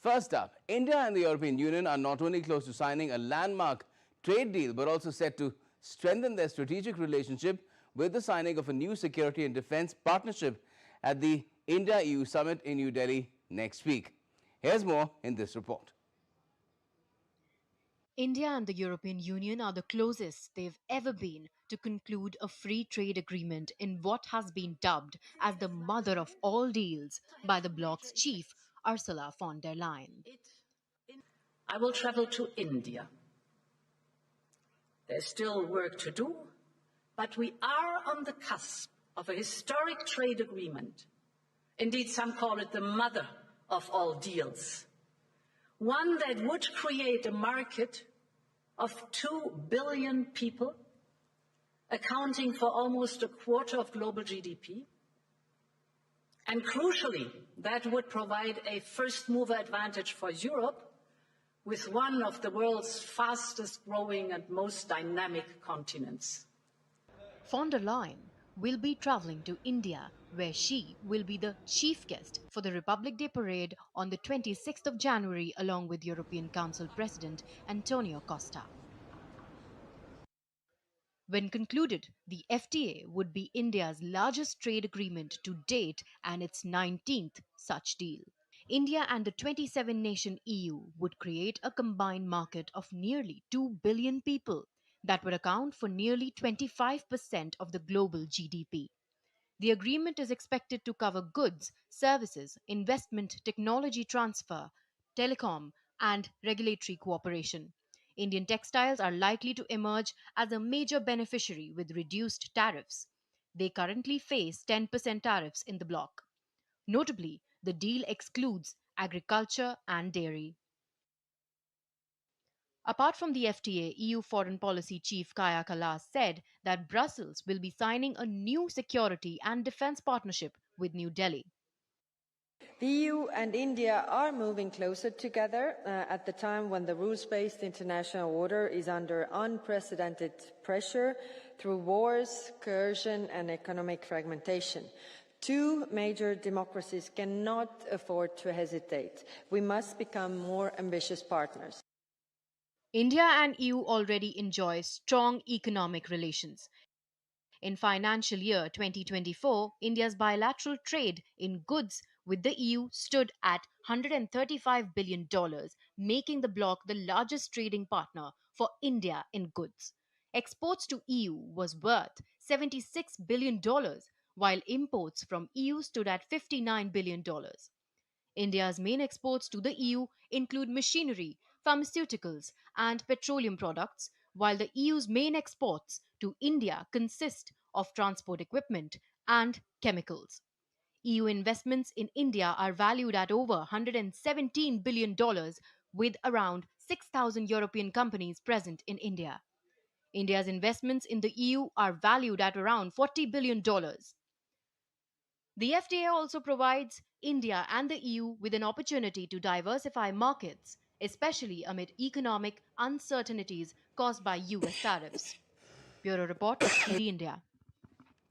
First up, India and the European Union are not only close to signing a landmark trade deal, but also set to strengthen their strategic relationship with the signing of a new security and defense partnership at the India-EU summit in New Delhi next week. Here's more in this report. India and the European Union are the closest they've ever been to conclude a free trade agreement in what has been dubbed as the mother of all deals by the bloc's chief, Ursula von der Leyen. I will travel to India. There's still work to do, but we are on the cusp of a historic trade agreement. Indeed, some call it the mother of all deals. One that would create a market of 2 billion people, accounting for almost a quarter of global GDP. And crucially, that would provide a first-mover advantage for Europe with one of the world's fastest growing and most dynamic continents. Von der Leyen will be traveling to India, where she will be the chief guest for the Republic Day parade on the 26th of January along with European Council President Antonio Costa. When concluded, the FTA would be India's largest trade agreement to date and its 19th such deal. India and the 27-nation EU would create a combined market of nearly 2 billion people that would account for nearly 25% of the global GDP. The agreement is expected to cover goods, services, investment, technology transfer, telecom, and regulatory cooperation. Indian textiles are likely to emerge as a major beneficiary with reduced tariffs. They currently face 10% tariffs in the bloc. Notably, the deal excludes agriculture and dairy. Apart from the FTA, EU Foreign Policy Chief Kaja Kallas said that Brussels will be signing a new security and defense partnership with New Delhi. The EU and India are moving closer together at the time when the rules-based international order is under unprecedented pressure through wars, coercion and economic fragmentation. Two major democracies cannot afford to hesitate. We must become more ambitious partners. India and EU already enjoy strong economic relations. In financial year 2024, India's bilateral trade in goods with the EU stood at $135 billion, making the bloc the largest trading partner for India in goods. Exports to EU was worth $76 billion, while imports from EU stood at $59 billion. India's main exports to the EU include machinery, pharmaceuticals, and petroleum products, while the EU's main exports to India consist of transport equipment and chemicals. EU investments in India are valued at over $117 billion, with around 6,000 European companies present in India. India's investments in the EU are valued at around $40 billion. The FTA also provides India and the EU with an opportunity to diversify markets, especially amid economic uncertainties caused by US tariffs. Bureau Report, ED India.